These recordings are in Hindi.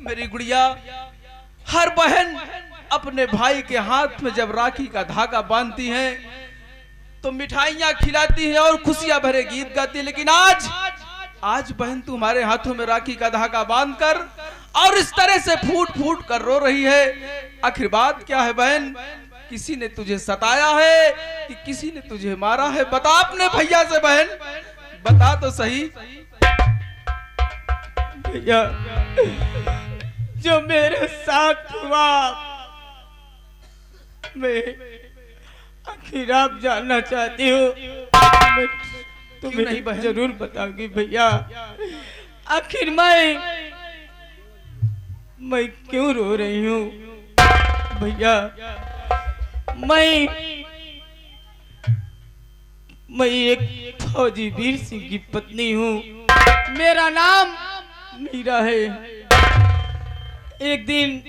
मेरी गुड़िया, हर बहन अपने भाई के हाथ में जब राखी का धागा बांधती है तो मिठाइयां खिलाती है और खुशियां भरे गीत गाती है, लेकिन आज बहन तुम्हारे हाथों में राखी का धागा बांधकर और इस तरह से फूट फूट कर रो रही है। आखिर बात क्या है बहन? किसी ने तुझे सताया है कि किसी ने तुझे मारा है? बता अपने भैया से बहन, बता तो सही। भैया, जो मेरे साथ हुआ मैं आखिर आप जानना चाहती हूँ, तुम्हें नहीं बहन जरूर बताऊंगी भैया। आखिर मैं क्यों रो रही हूँ भैया? मैं एक फौजी वीर सिंह की पत्नी हूँ। मेरा नाम मीरा है। एक दिन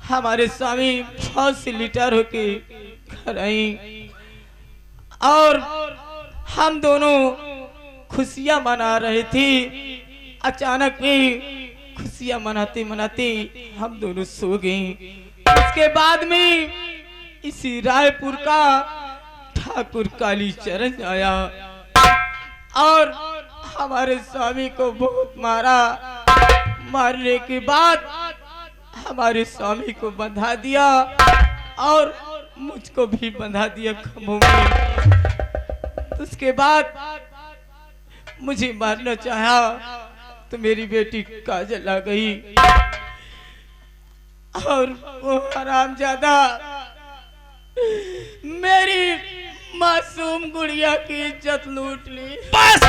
हमारे स्वामी फौज से रिटायर होके घर आई और हम दोनों खुशियां मना रहे थे। अचानक में खुशियां मनाते मनाते हम दोनों सो गए। उसके बाद में इसी रायपुर का ठाकुर कालीचरण आया और हमारे स्वामी को बहुत मारा। मारने के बाद हमारे स्वामी को बंधा दिया और मुझको भी बंधा दिया खंभों में। उसके बाद मुझे मारना चाहा तो मेरी बेटी काजल आ गई और वो हरामजादा मेरी मासूम गुड़िया की इज्जत लूट ली। बस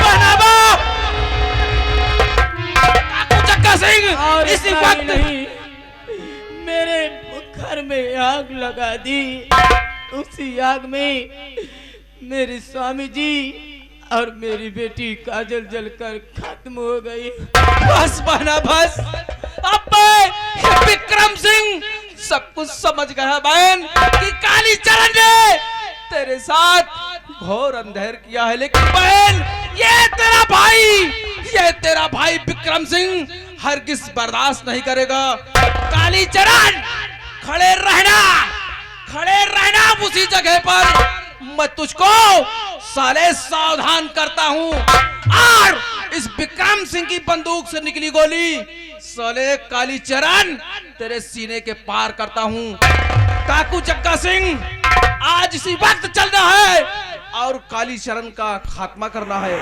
चक्का सिंह, और इसी वक्त नहीं, मेरे घर में आग लगा दी। उसी आग में मेरे स्वामी जी और मेरी बेटी काजल जलकर खत्म हो गई। बस बहना बस। अब विक्रम सिंह सब कुछ समझ गया बहन कि कालीचरण ने तेरे साथ घोर अंधेर किया है, लेकिन बहन ये तेरा भाई विक्रम सिंह हरगिज बर्दाश्त नहीं करेगा। कालीचरण खड़े रहना उसी जगह पर। मैं तुझको साले सावधान करता हूँ और इस विक्रम सिंह की बंदूक से निकली गोली साले कालीचरण तेरे सीने के पार करता हूँ। काकू चक्का सिंह आज इसी वक्त चलना है और कालीचरण का खात्मा करना है।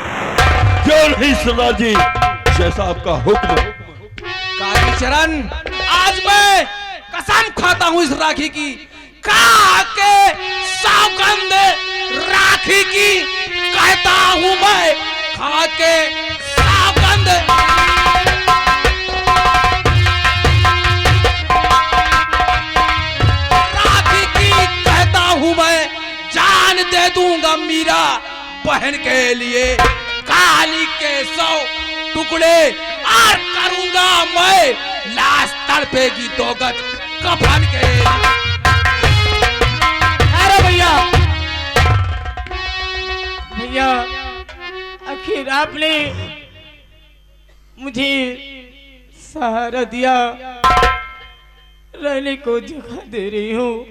क्यों नहीं सरदार जी, जैसा आपका हुक्म। कालीचरण आज मैं कसम खाता हूँ इस राखी की, के सौगंध राखी की कहता हूँ मैं, खा के सौगंध। राखी की कहता हूँ मैं, जान दे दूंगा मीरा बहन के लिए। काली के 100 टुकड़े और करूंगा मैं लाश तड़पेगी 2 गज कफन के। अरे भैया, आखिर आपने मुझे सहारा दिया, रहने को जगह दे रही हूँ,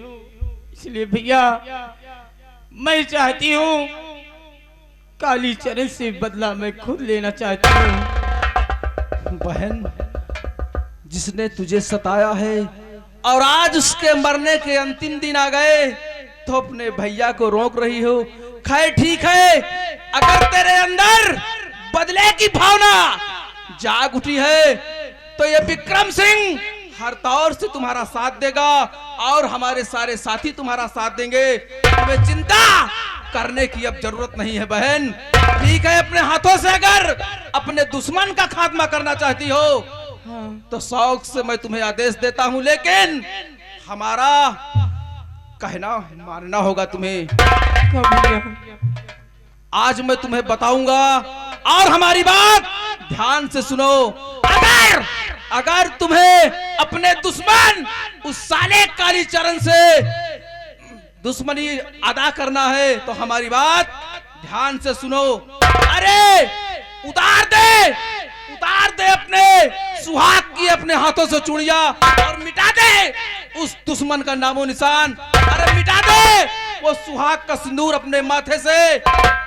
इसलिए भैया मैं चाहती हूँ कालीचरण से बदला मैं खुद लेना चाहती हूँ। बहन, जिसने तुझे सताया है और आज उसके मरने के अंतिम दिन आ गए तो अपने भैया को रोक रही हो। खैर ठीक है, अगर तेरे अंदर बदले की भावना जाग उठी है तो ये विक्रम सिंह हर तौर से तुम्हारा साथ देगा और हमारे सारे साथी तुम्हारा साथ देंगे। तुम्हें चिंता करने की अब जरूरत नहीं है बहन। ठीक है, अपने हाथों से अगर अपने दुश्मन का खात्मा करना चाहती हो तो शौक से मैं तुम्हें आदेश देता हूं, लेकिन हमारा कहना मानना होगा तुम्हें। आज मैं तुम्हें बताऊंगा और हमारी बात ध्यान से सुनो। अगर तुम्हें अपने दुश्मन उस साले कालीचरण से दुश्मनी अदा करना है तो हमारी बात ध्यान से सुनो। अरे उतार दे अपने सुहाग की अपने हाथों से चूड़िया और मिटा दे उस दुश्मन का नामो निशान। अरे मिटा दे वो सुहाग का सिंदूर अपने माथे से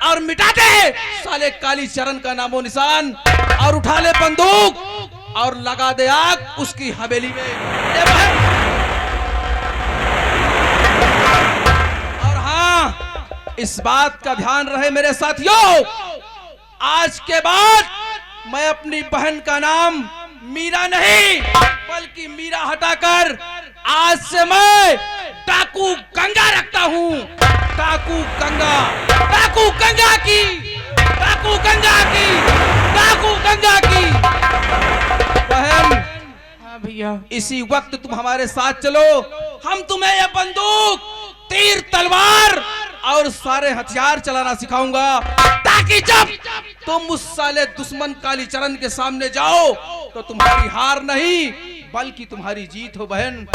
और मिटा दे साले काली चरण का नामो निशान और उठा ले बंदूक और लगा दे आग उसकी हवेली में। ए बहन, और हाँ इस बात का ध्यान रहे मेरे साथियों, आज के बाद मैं अपनी बहन का नाम मीरा नहीं बल्कि मीरा हटाकर आज से मैं डाकू गंगा रखता हूँ। डाकू गंगा, डाकू गंगा की, डाकू गंगा की, डाकू गंगा की। बहन, हाँ भैया, इसी वक्त तुम हमारे साथ चलो, हम तुम्हें यह बंदूक, तीर, तलवार और सारे हथियार चलाना सिखाऊंगा ताकि जब तुम उस साले दुश्मन कालीचरण के सामने जाओ तो तुम्हारी हार नहीं बल्कि तुम्हारी जीत हो। बहन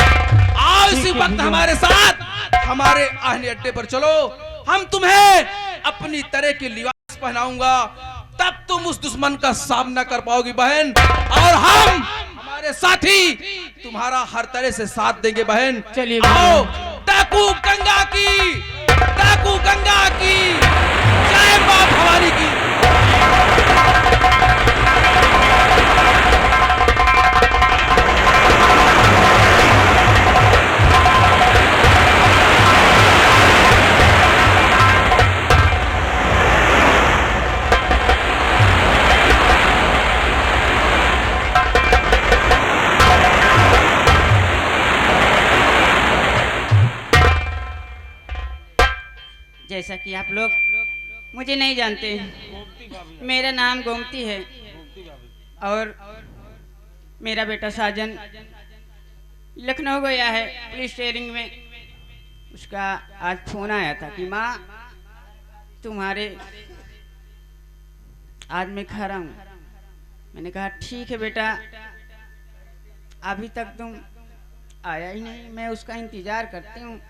आओ इसी वक्त हमारे साथ हमारे आहने अड्डे पर चलो, हम तुम्हें अपनी तरह के लिबास पहनाऊंगा, तब तुम उस दुश्मन का सामना कर पाओगी बहन, और हम हमारे साथी तुम्हारा हर तरह से साथ देंगे बहन। चलिए आओ, डाकू गंगा की, डाकू गंगा की जय, मां भवानी की। जैसा कि आप लोग मुझे नहीं जानते, मेरा नाम गोमती है और मेरा बेटा साजन लखनऊ गया है पुलिस ट्रेनिंग में। उसका आज फोन आया था कि माँ तुम्हारे आज मैं खा रहा हूँ। मैंने कहा ठीक है बेटा, अभी तक तुम आया ही नहीं, मैं उसका इंतजार करती हूँ,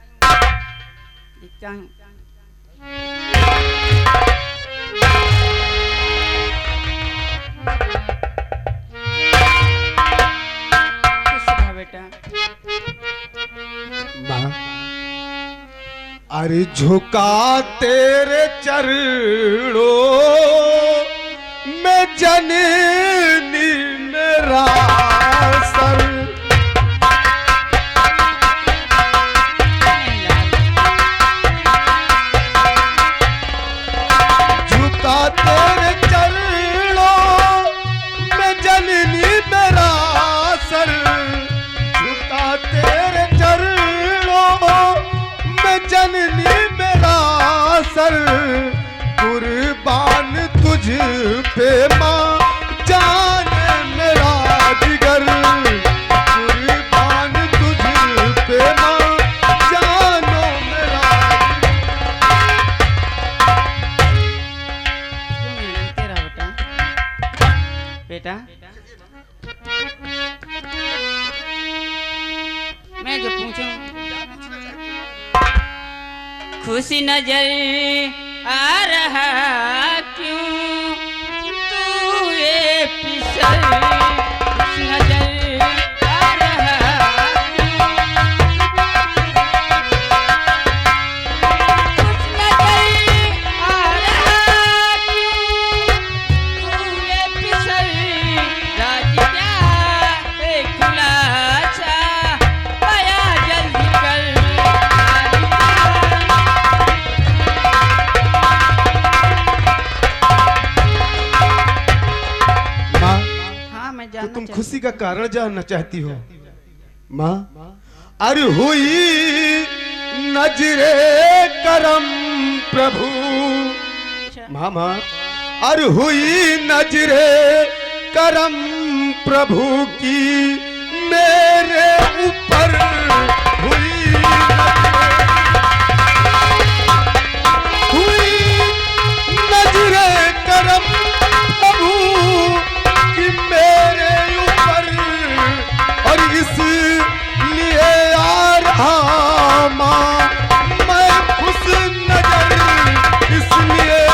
दिखता हूँ। बेटा माँ, अरे झुका तेरे चरणों में जननी मेरा सर, झुका तेरे चरणों में जननी मेरा सर, झुका तेरे चरणों में जननी मेरा सर, कुर्बान तुझ पे माँ जान मेरा जिगर, कुर्बान तुझ पे माँ जानो मेरा तेरा बेटा मैं जो पूछूं, खुशी नजर आ रहा क्यों तू ये पिसल, खुशी नजर आ रहा क्यों, खुशी नजर आ रहा क्यों तू ये पिसल, राज क्या है खुलासा पाया जल्दी कर, तो तुम खुशी का कारण जानना चाहती हो माँ? अरे हुई नजरे करम प्रभु मामा, अरे हुई नजरे करम प्रभु की मेरे ऊपर, हुई नजरे करम प्रभु कि मेरे ऊपर, और इसलिए आ रहा माँ मैं खुश नजर, इसलिए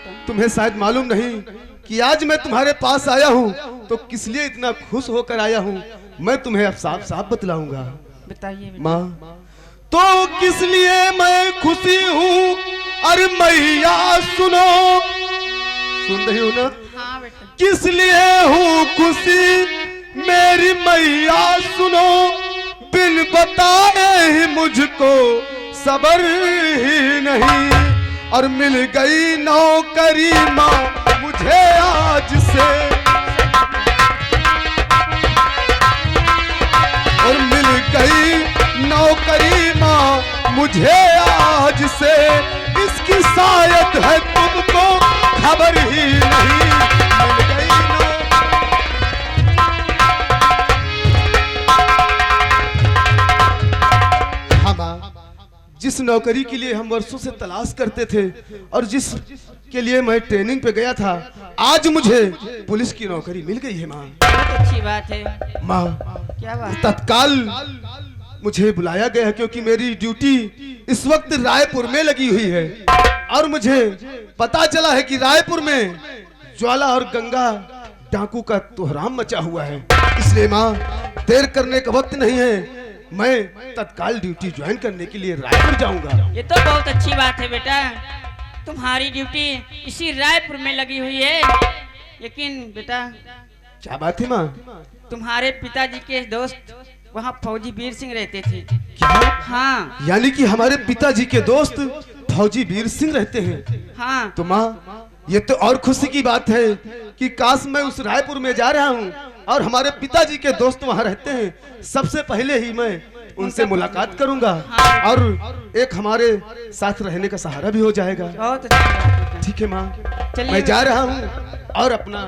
बेटा। तुम्हें शायद मालूम नहीं कि आज मैं तुम्हारे पास आया हूँ तो किस लिए इतना खुश होकर आया हूँ। मैं तुम्हें अब साफ साफ बतलाऊंगा। बताइए बेटा। माँ, तो किस लिए मैं खुशी हूँ, अरे मैया सुनो, सुन रही हो ना? हाँ बेटा। किस लिए हूँ खुशी मेरी मैया सुनो, बिन बताए ही मुझको सबर ही नहीं। और मिल गई नौकरी माँ मुझे आज से, और मिल गई नौकरी माँ मुझे आज से, इसकी शायद है तुमको खबर ही नहीं। मिल गई जिस नौकरी के लिए हम वर्षों से तलाश करते थे और जिस के लिए मैं ट्रेनिंग पे गया था, आज मुझे पुलिस की नौकरी मिल गई है माँ। बहुत अच्छी बात है। माँ, क्या बात? तत्काल मुझे बुलाया गया है क्योंकि मेरी ड्यूटी इस वक्त रायपुर में लगी हुई है और मुझे पता चला है कि रायपुर में ज्वाला और गंगा डाकू का तोहराम मचा हुआ है। इसलिए माँ, देर करने का वक्त नहीं है, मैं तत्काल ड्यूटी ज्वाइन करने के लिए रायपुर जाऊंगा। ये तो बहुत अच्छी बात है बेटा, तुम्हारी ड्यूटी इसी रायपुर में लगी हुई है। लेकिन बेटा, क्या बात है माँ? तुम्हारे पिताजी के दोस्त वहाँ फौजी वीर सिंह रहते थे। क्या? हाँ यानी कि हमारे पिताजी के दोस्त फौजी वीर सिंह रहते हैं। हाँ। तो माँ, ये तो और खुशी की बात है कि काश मैं उस रायपुर में जा रहा हूँ और हमारे पिताजी के दोस्त वहाँ रहते हैं। सबसे पहले ही मैं उनसे मुलाकात करूंगा और एक हमारे साथ रहने का सहारा भी हो जाएगा। बहुत अच्छी बात है बेटा। ठीक है माँ, चलिए मैं जा रहा हूँ और अपना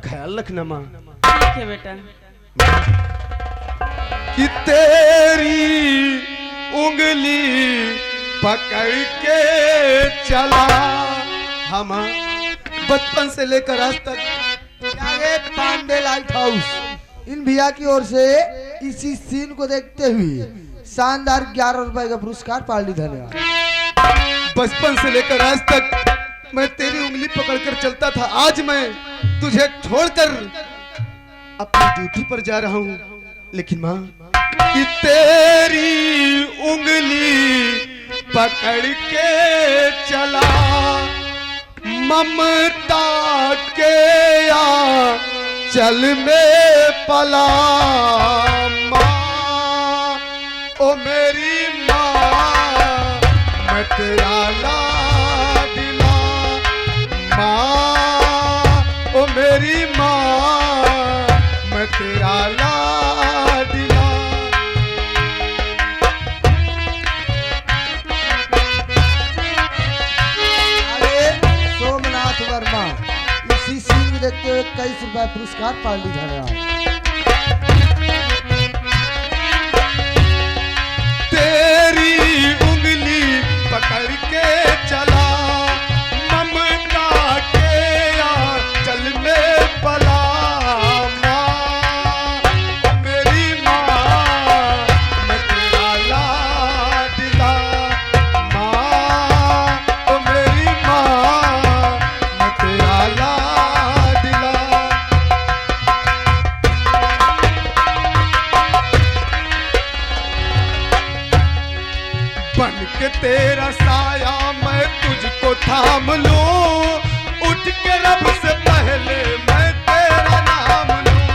ख्याल रखना माँ। ठीक है बेटा। कि तेरी उंगली पकड़ के चला, हम बचपन से लेकर आज तक आगे पांडे लाइट हाउस इन भैया की ओर से इसी सीन को देखते हुए शानदार 11 रुपए का पुरस्कार पार्टी। धन्यवाद। बचपन से लेकर आज तक मैं तेरी उंगली पकड़कर चलता था, आज मैं तुझे छोड़कर अपनी ड्यूटी पर जा रहा हूँ। लेकिन माँ, कि तेरी उंगली पकड़ के चला, ममता के या चल में पला, माँ ओ मेरी माँ मैं तेरा लाडला, माँ ओ मेरी माँ मैं तेरा लाडला। सोमनाथ वर्मा इसी सीन में देखते हुए 21 रुपए पुरस्कार पार्टी। धन्यवाद। तेरी उंगली पकड़ के चला, ममता के चल में पला, माँ मेरी माँ मैं तेरा लाडला, माँ ओ मेरी माँ मैं तेरा लाडला। बन के तेरा साया मैं तुझको थाम लूं, उठ के रब से पहले मैं तेरा नाम लूं।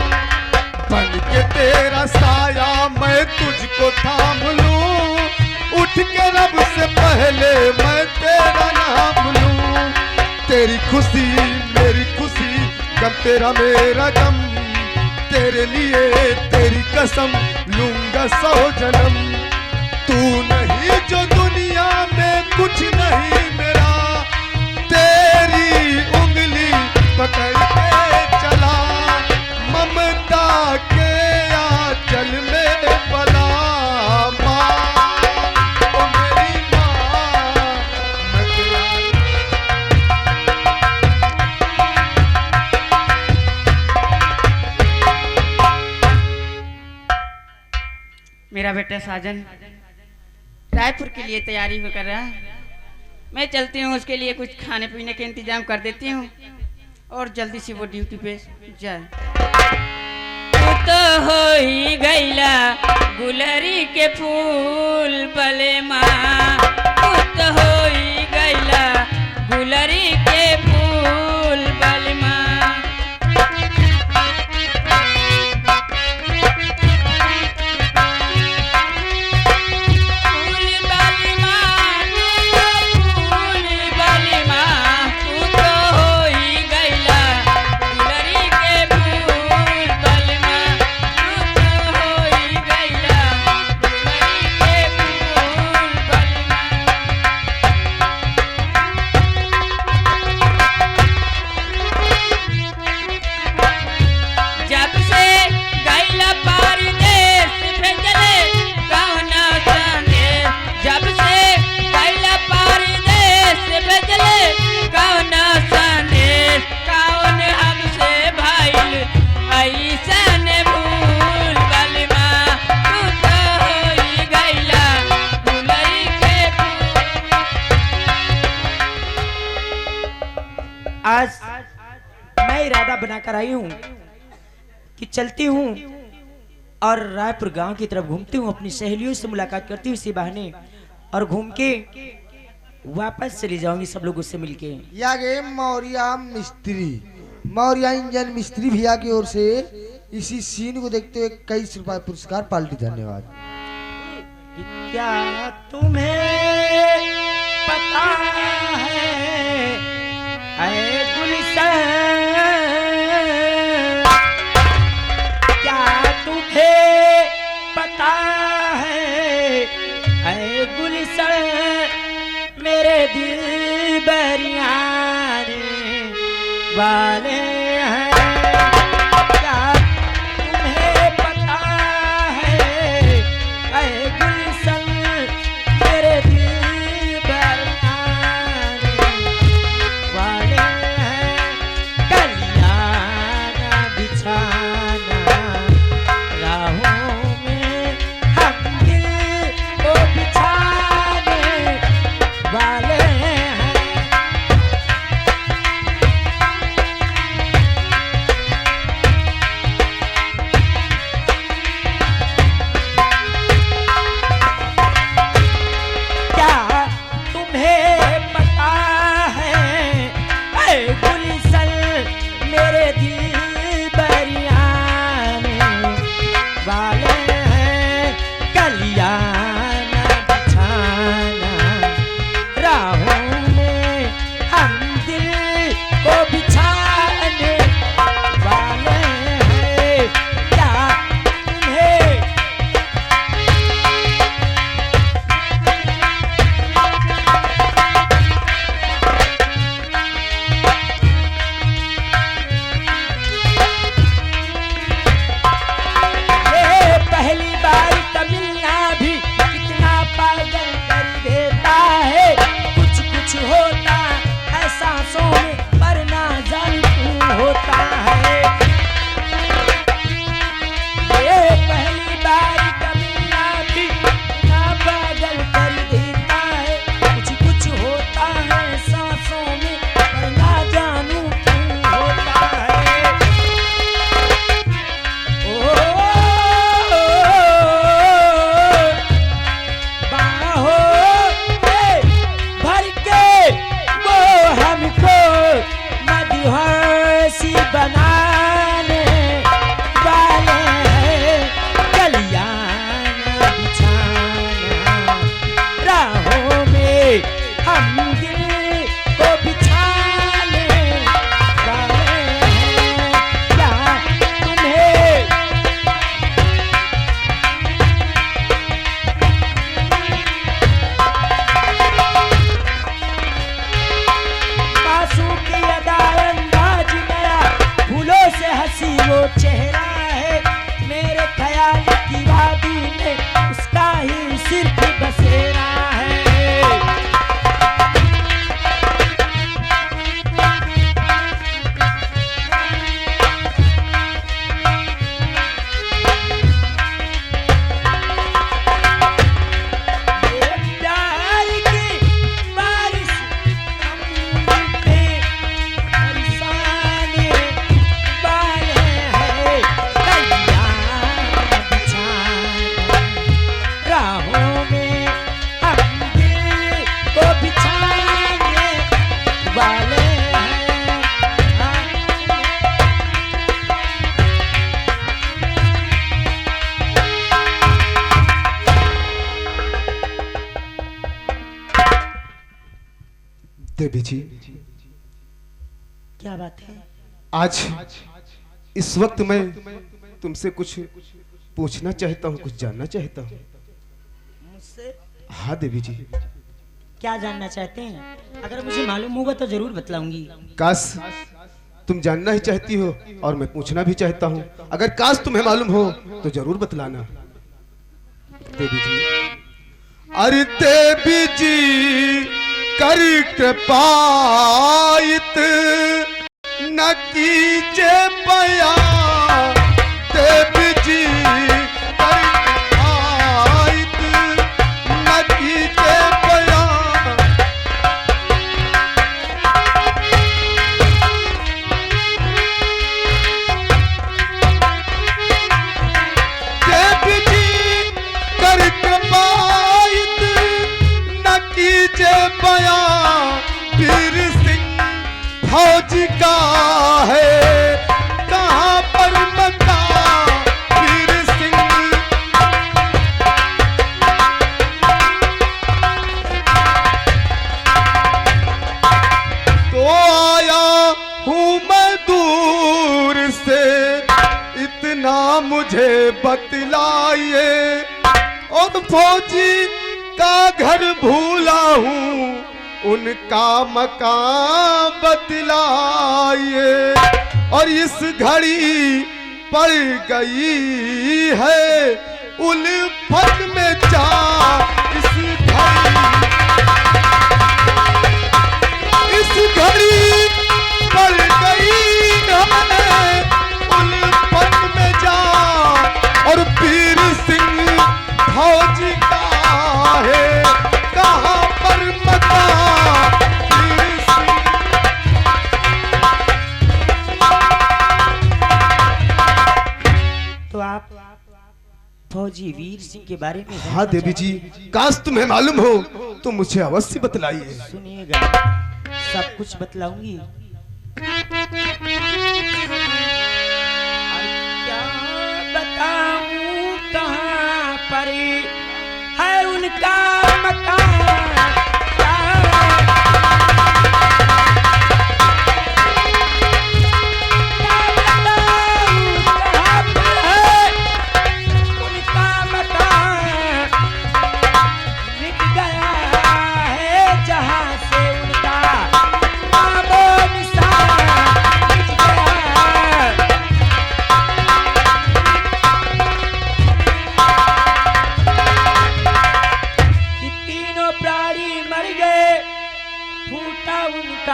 बन के तेरा साया मैं तुझको थाम लूं, उठ के रब से पहले मैं तेरा नाम लूं। तेरी खुशी मेरी खुशी, गम तेरा मेरा गम, तेरे लिए तेरी कसम लूंगा 100 जन्म। तू नहीं जो दुनिया में कुछ नहीं मेरा, तेरी उंगली पकड़ के चला, ममता के आंचल में पला, माँ ओ मेरी माँ मैं तेरा। मेरा बेटा साजन रायपुर के लिए तैयारी कर रहा है। मैं चलती हूँ, उसके लिए कुछ खाने पीने के इंतजाम कर देती हूँ और जल्दी से वो ड्यूटी पे जाए। तू तो हो ही गईला गुलरी के फूल बले माँ, तू तो हो ही गईला गुलरी के फूल बले माँ। आज मैं इरादा बनाकर आई हूँ कि चलती हूँ और रायपुर गांव की तरफ घूमती हूँ, अपनी सहेलियों से मुलाकात करती हूँ इसी बहाने और घूम के वापस चली जाऊंगी सब लोगों से मिलके। या गए मौर्या मिस्त्री, मौर्या इंजन मिस्त्री भैया की ओर से इसी सीन को देखते हुए 21 रुपए पुरस्कार पार्टी। धन्यवाद। क्या तुम्हें पता है ऐ गुलशन, क्या तुम्हें पता है ऐ गुलशन, मेरे दिल बरियाने वाले हैं। क्या तुम्हें पता है ऐ गुलशन, मेरे दिल बरियाने वाले हैं। कलियाना बिछाना राहों में, हम दिल को बिछाने वाले हैं। जी, क्या बात है? आज इस वक्त मैं तुमसे कुछ पूछना चाहता हूँ, कुछ जानना चाहता हूँ। मुझसे हाँ देवी जी, क्या जानना चाहते हैं? अगर मुझे मालूम होगा तो जरूर बतलाऊंगी। काश तुम जानना ही चाहती हो और मैं पूछना भी चाहता हूँ। अगर काश तुम्हें मालूम हो तो जरूर बतलाना। देवी जी, अरे देवी जी कर कृपायित न कीजे बया, देवी जी कर कृपायित न कीजे बया। देवी जी कर कृपायित न कीजे बया, वीर सिंह फौजी का है कहाँ पर मका, वीर सिंह। तो आया हूँ मैं दूर से, इतना मुझे बतलाइए, और फौजी का घर भूला हूँ, उनका मकान बतलाइए। और इस घड़ी पड़ गई है उल्फत में जा, इस घड़ी पड़ गई है उल्फत में जा, और वीर सिंह फौजी का है कहाँ पर मका, वीर सिंह। तो आप फौजी वीर सिंह के बारे में हाँ देवी जी, काश तुम्हें मालूम हो तो मुझे अवश्य बतलाइए। सुनिएगा, सब कुछ बतलाऊंगी। क्या बताऊं कहाँ पर है उनका मकान,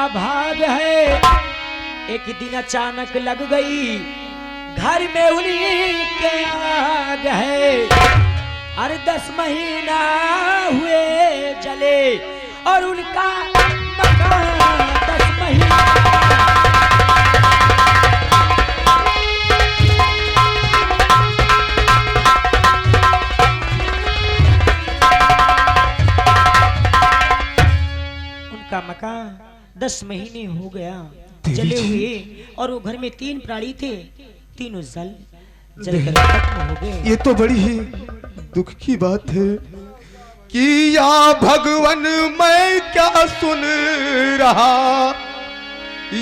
भाग है। एक दिन अचानक लग गई घर में उन्हीं के आग है, अरे 10 महीना हुए जले और उनका मकान 10 महीना। उनका मकान 10 महीने हो गया जले हुए, और वो घर में 3 प्राणी थे, तीनों जलकर खत्म हो गए। ये तो बड़ी ही दुख की बात है कि या भगवान मैं क्या सुन रहा,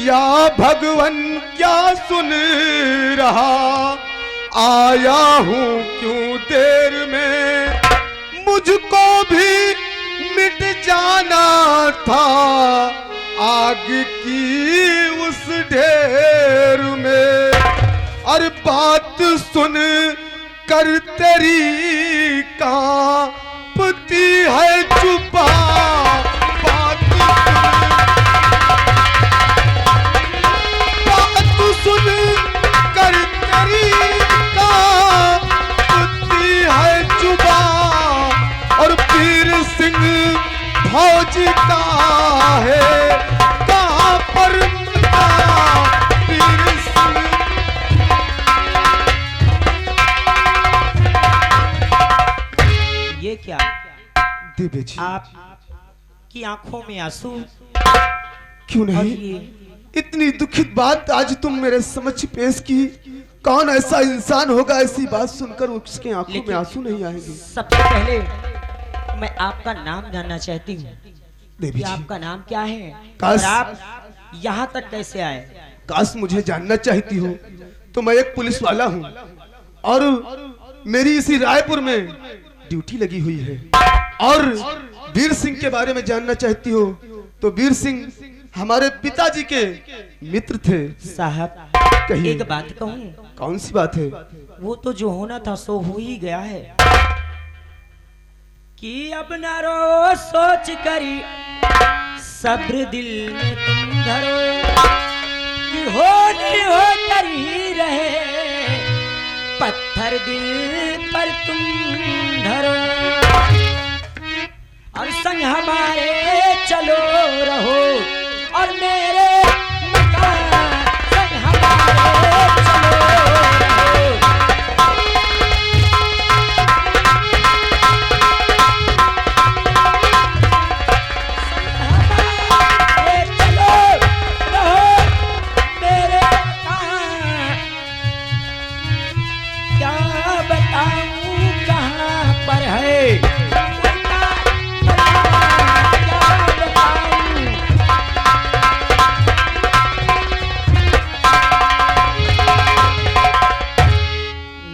या भगवान क्या सुन रहा, आया हूँ क्यों देर में, मुझको भी मिट जाना था आग की उस ढेर में। और बात सुन कर तेरी कांपती है जुबा, बात सुन कर तेरी कांपती है जुबा, और वीर सिंह फौजी का है कहाँ पर मका, वीर सिंह। ये क्या देवी जी, आप की आंखों में आंसू? क्यों और नहीं, ये इतनी दुखित बात आज तुम मेरे समक्ष पेश की। कौन ऐसा इंसान होगा ऐसी बात सुनकर उसके आंखों में लेकिन आंसू नहीं आएंगे। सबसे पहले मैं आपका नाम जानना चाहती हूँ। देवी कि जी, आपका नाम क्या है काश- और आप यहाँ तक कैसे आए? काश मुझे जानना चाहती हो तो मैं एक पुलिस वाला हूँ और मेरी इसी रायपुर में ड्यूटी लगी हुई है। और वीर सिंह के बारे में जानना चाहती हो तो वीर सिंह हमारे पिताजी के मित्र थे। साहब कहिए। एक बात कहूँ, कौन सी बात है? वो तो जो होना था सो हो ही गया है। कि अब न रो सोच करी सब्र दिल में तुम धरो, कि हो कर ही रहे पत्थर दिल पर तुम धरो, और संग हमारे चलो रहो और मेरे मकान संग हमारे चलो रहो।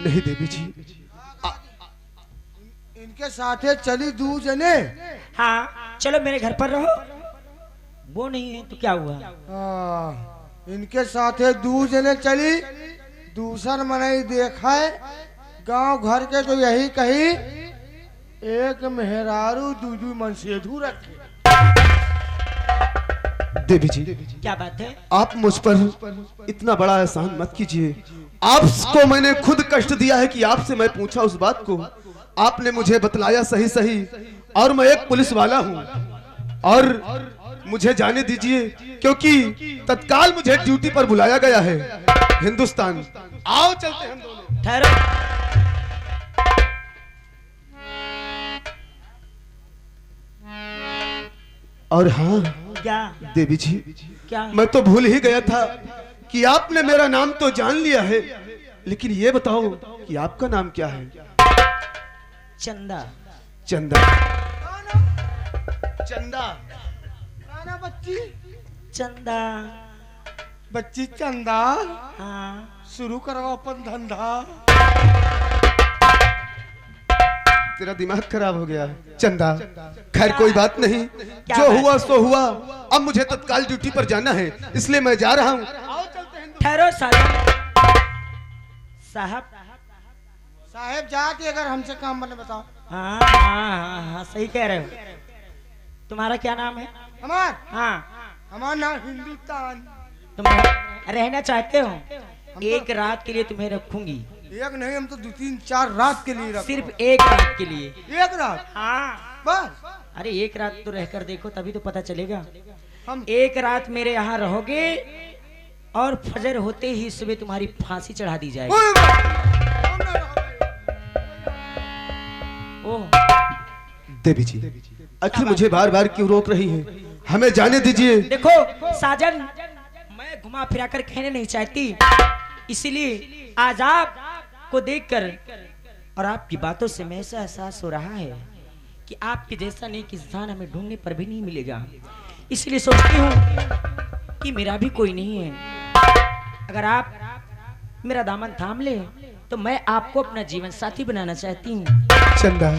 नहीं देवी जी, इनके साथे चली दू जने। हाँ चलो मेरे घर पर रहो। वो नहीं है तो क्या हुआ? इनके साथे दू जने चली, दूसर मनई देखा है गांव घर के तो यही कही एक मेहरारू दूजू मन सेधू रखे। देवी जी, क्या बात है? आप मुझ पर इतना बड़ा एहसान मत कीजिए। आपको मैंने खुद कष्ट दिया है कि आपसे मैं पूछा उस बात को, आपने मुझे बतलाया सही सही, और मैं एक पुलिस वाला हूँ और मुझे जाने दीजिए क्योंकि तत्काल मुझे ड्यूटी पर बुलाया गया है हिंदुस्तान। आओ चलते हैं हम दोनों। ठहरो। और हाँ क्या? देवी जी, क्या? मैं तो भूल ही गया था कि आपने मेरा नाम तो जान लिया है, लेकिन ये बताओ कि आपका नाम क्या है? चंदा। चंदा। चंदा। ना बच्ची, चंदा। बच्ची चंदा, हाँ शुरू करो अपन धंधा। तेरा दिमाग खराब हो गया है चंदा। खैर कोई बात नहीं, जो बात? हुआ सो हुआ। अब मुझे तत्काल ड्यूटी पर जाना है, इसलिए मैं जा रहा हूँ। ठहरो साहब। साहब। साहेब जाके अगर हमसे काम बने बताओ। हाँ हाँ हाँ हाँ सही कह रहे हो। तुम्हारा क्या नाम है? हाँ हमारा नाम हिंदुस्तान। तुम रहना चाहते हो? एक रात के लिए तुम्हें रखूंगी। एक नहीं, हम तो 2-3-4 रात के लिए रख। सिर्फ एक रात के लिए। एक रात हाँ बस। अरे एक रात तो रहकर देखो तभी तो पता चलेगा। हम एक रात मेरे यहाँ रहोगे और फजर होते ही सुबह तुम्हारी फांसी चढ़ा दी जाएगी। ओह देवी जी, आखिर मुझे बार बार क्यों रोक रही हैं? हमें जाने दीजिए। देखो साजन, मैं घुमा फिरा कर कहने नहीं चाहती, इसलिए आज आप को देखकर और आपकी बातों से मैं ऐसा एहसास हो रहा है कि आपके जैसा नेक इंसान हमें ढूंढने पर भी नहीं मिलेगा। इसलिए सोचती हूँ कि मेरा भी कोई नहीं है। अगर आप मेरा दामन थाम ले तो मैं आपको अपना जीवन साथी बनाना चाहती हूँ। चंदा,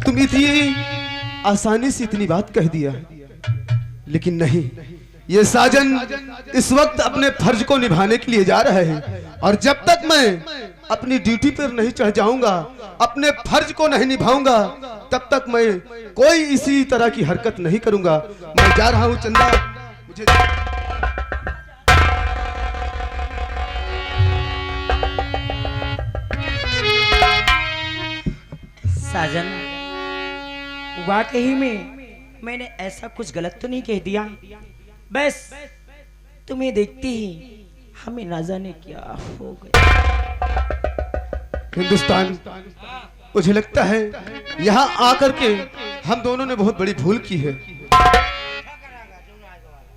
तुम इतनी आसानी से इतनी बात कह दिया, लेकिन नहीं, ये साजन इस वक्त अपने फर्ज को निभाने के लिए जा रहा है, और जब तक मैं अपनी ड्यूटी पर नहीं चढ़ जाऊंगा, अपने फर्ज को नहीं निभाऊंगा, तब तक मैं कोई इसी तरह की हरकत नहीं करूंगा। मैं जा रहा हूं चंदा, मुझे साजन, वाकई में मैंने ऐसा कुछ गलत तो नहीं कह दिया। बस तुम्हें देखते ही हमें ना जाने क्या हो गया। हिंदुस्तान, मुझे लगता है यहाँ आकर के हम दोनों ने बहुत बड़ी भूल की है।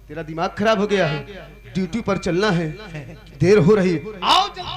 तेरा दिमाग खराब हो गया है, ड्यूटी पर चलना है, देर हो रही है। आओ चलते